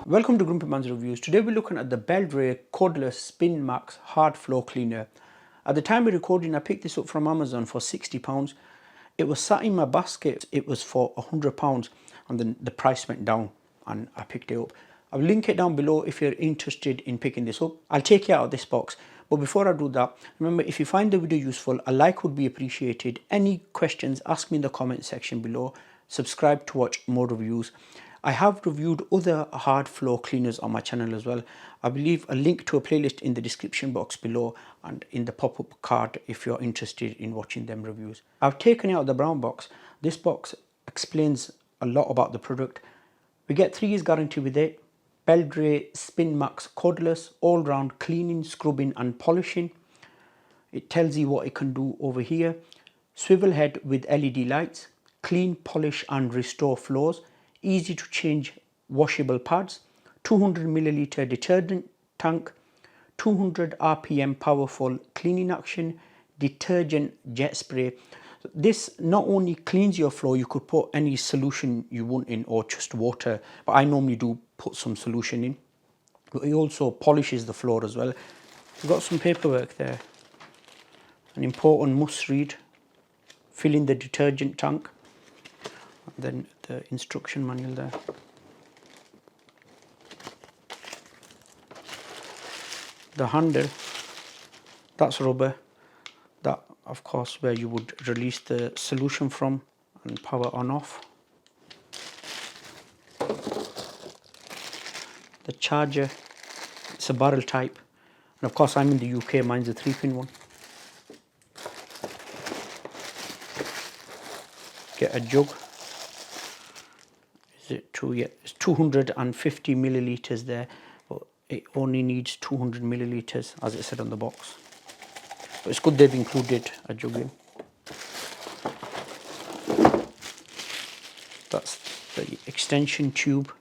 Welcome to GrumpyMan's Reviews. Today we're looking at the BELDRAY Cordless Spin Max Hard Floor Cleaner. At the time of recording, I picked this up from Amazon for £60. It was sat in my basket. It was for £100 and then the price went down and I picked it up. I'll link it down below if you're interested in picking this up. I'll take it out of this box. But before I do that, remember, if you find the video useful, a like would be appreciated. Any questions, ask me in the comment section below. Subscribe to watch more reviews. I have reviewed other hard floor cleaners on my channel as well. I will leave a link to a playlist in the description box below and in the pop-up card if you're interested in watching them reviews. I've taken it out of the brown box. This box explains a lot about the product. We get 3 years guarantee with it. BELDRAY Spin Max Cordless, all-round cleaning, scrubbing and polishing. It tells you what it can do over here. Swivel head with LED lights, clean, polish and restore floors. Easy to change washable pads, 200ml detergent tank, 200 RPM powerful cleaning action, detergent jet spray. This not only cleans your floor, you could put any solution you want in or just water, but I normally do put some solution in. But it also polishes the floor as well. We've got some paperwork there. An important must read, fill in the detergent tank. And then the instruction manual there. The handle, that's rubber. That, of course, where you would release the solution from and power on off. The charger, it's a barrel type. And of course, I'm in the UK, mine's a 3-pin one. Get a jug. It's 250 milliliters there, but it only needs 200 milliliters as it said on the box. But it's good they've included a jug in. That's the extension tube.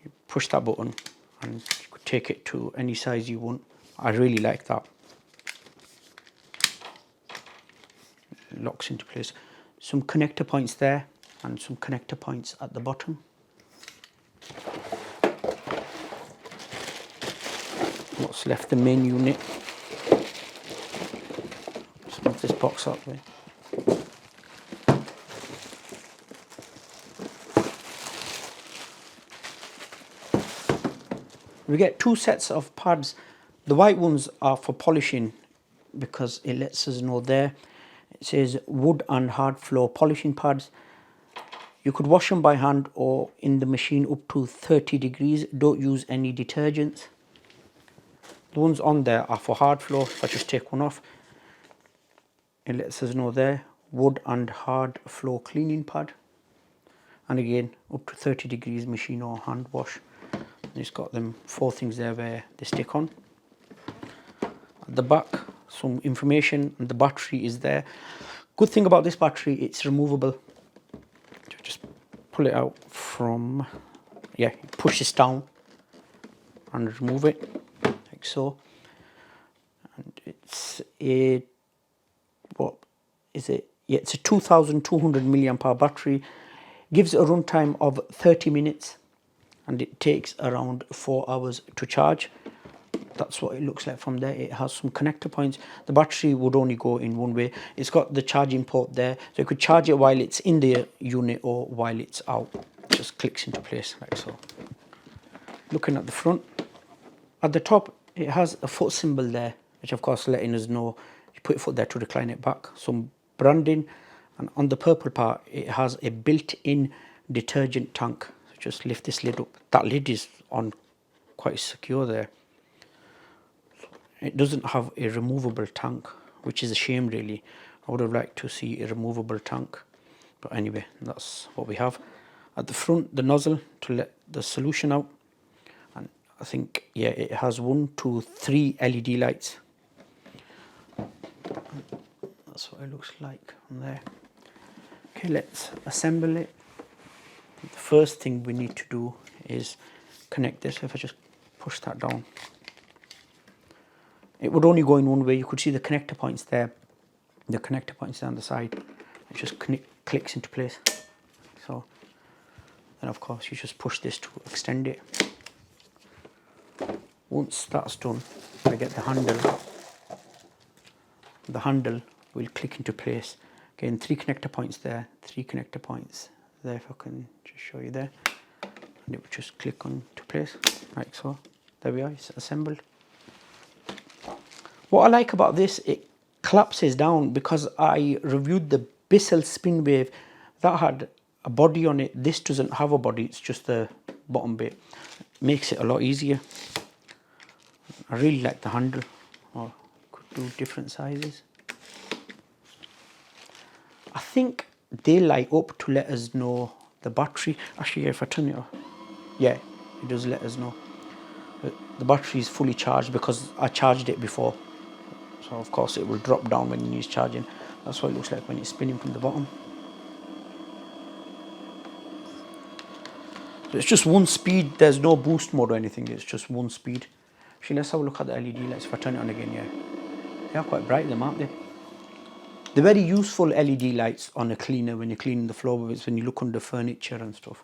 You push that button and you could take it to any size you want. I really like that. It locks into place. Some connector points there and some connector points at the bottom. What's left, the main unit. Just move this box up there. We get 2 sets of pads. The white ones are for polishing because it lets us know there. It says wood and hard floor polishing pads. You could wash them by hand or in the machine up to 30 degrees. Don't use any detergents. The ones on there are for hard floor. If I just take one off, it lets us know there, wood and hard floor cleaning pad. And again, up to 30 degrees machine or hand wash. And it's got them 4 things there where they stick on. At the back, some information, and the battery is there. Good thing about this battery, it's removable. Just pull it out from, yeah, push this down and remove it like so. And it's a, what is it? Yeah, it's a 2200 milliamp hour battery. Gives a runtime of 30 minutes and it takes around 4 hours to charge. That's what it looks like from there. It has some connector points. The battery would only go in one way. It's got the charging port there, so you could charge it while it's in the unit or while it's out. It just clicks into place like so. Looking at the front, at the top it has a foot symbol there, which of course letting us know you put your foot there to recline it back. Some branding, and on the purple part it has a built-in detergent tank. So just lift this lid up. That lid is on quite secure there. It doesn't have a removable tank, which is a shame really. I would have liked to see a removable tank. But anyway, that's what we have. At the front, the nozzle to let the solution out. And I think, yeah, it has 1, 2, 3 LED lights. That's what it looks like from there. Okay, let's assemble it. The first thing we need to do is connect this. If I just push that down, it would only go in one way. You could see the connector points there, the connector points down the side. It just clicks into place. So Then of course you just push this to extend it. Once that's done, I get the handle. The handle will click into place. Again, 3 connector points there, 3 connector points there, if I can just show you there. And it will just click on to place, like so. There we are, it's assembled. What I like about this, it collapses down, because I reviewed the Bissell spin wave that had a body on it. This doesn't have a body, it's just the bottom bit. Makes it a lot easier. I really like the handle. Or could do different sizes. I think they light up to let us know the battery. Actually, yeah, if I turn it off, yeah, it does let us know. The battery is fully charged because I charged it before. So of course it will drop down when you use charging. That's what it looks like when it's spinning from the bottom. So it's just one speed, there's no boost mode or anything, it's just one speed. Actually, let's have a look at the LED lights. If I turn it on again, yeah. They are quite bright, them, aren't they? They're very useful LED lights on a cleaner when you're cleaning the floor with it, when you look under furniture and stuff.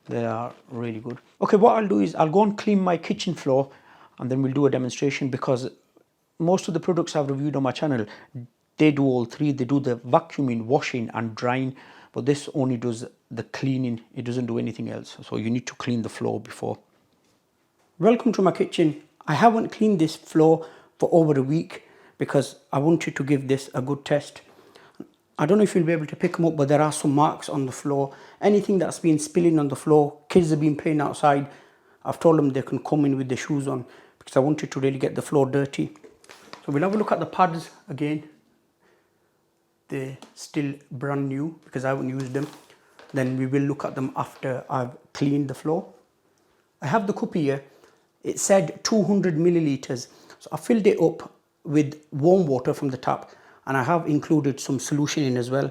They are really good. Okay, what I'll do is I'll go and clean my kitchen floor and then we'll do a demonstration, because most of the products I've reviewed on my channel, they do all three. They do the vacuuming, washing and drying, but this only does the cleaning. It doesn't do anything else. So you need to clean the floor before. Welcome to my kitchen. I haven't cleaned this floor for over a week because I wanted to give this a good test. I don't know if you'll be able to pick them up, but there are some marks on the floor. Anything that's been spilling on the floor, kids have been playing outside. I've told them they can come in with their shoes on because I wanted to really get the floor dirty. So we'll have a look at the pads again. They're still brand new because I haven't used them. Then we will look at them after I've cleaned the floor. I have the cup here. It said 200 milliliters. So I filled it up with warm water from the tap, and I have included some solution in as well.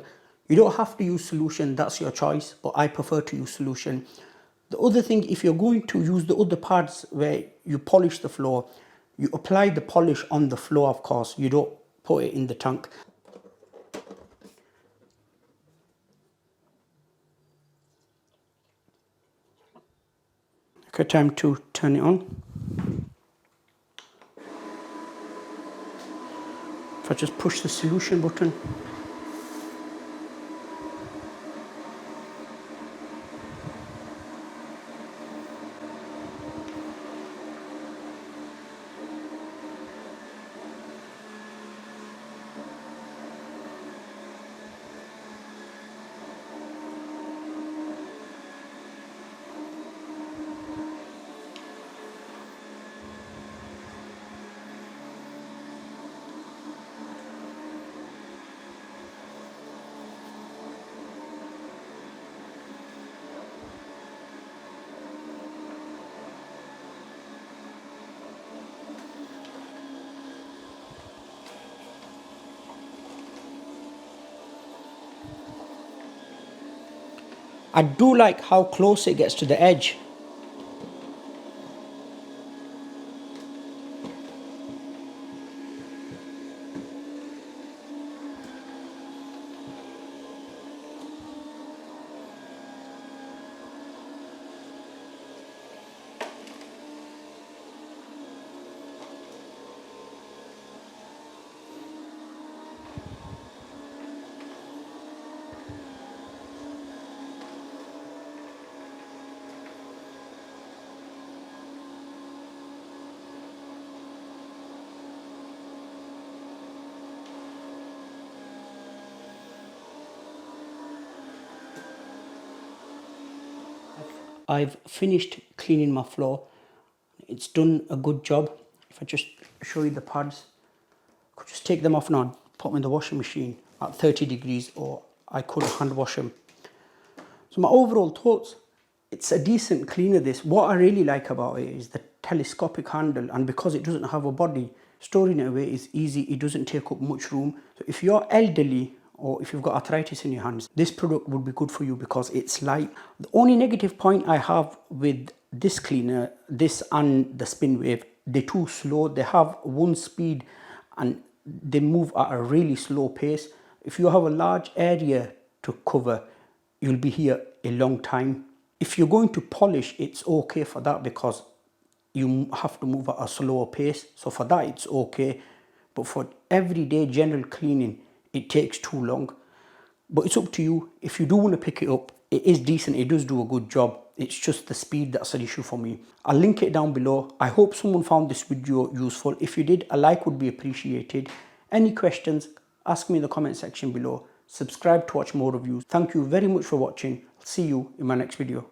You don't have to use solution, that's your choice, but I prefer to use solution. The other thing, if you're going to use the other pads where you polish the floor, you apply the polish on the floor, of course. You don't put it in the tank. Okay, time to turn it on. If I just push the solution button. I do like how close it gets to the edge. I've finished cleaning my floor. It's done a good job. If I just show you the pads, I could just take them off now, put them in the washing machine at 30 degrees, or I could hand wash them. So my overall thoughts, it's a decent cleaner this. What I really like about it is the telescopic handle, and because it doesn't have a body, storing it away is easy. It doesn't take up much room. So if you're elderly or if you've got arthritis in your hands, this product would be good for you because it's light. The only negative point I have with this cleaner, this and the spin wave, they're too slow. They have one speed and they move at a really slow pace. If you have a large area to cover, you'll be here a long time. If you're going to polish, it's okay for that because you have to move at a slower pace. So for that, it's okay. But for everyday general cleaning, it takes too long. But it's up to you. If you do want to pick it up, it is decent. It does do a good job. It's just the speed that's an issue for me. I'll link it down below. I hope someone found this video useful. If you did, a like would be appreciated. Any questions, ask me in the comment section below. Subscribe to watch more reviews. Thank you very much for watching. I'll see you in my next video.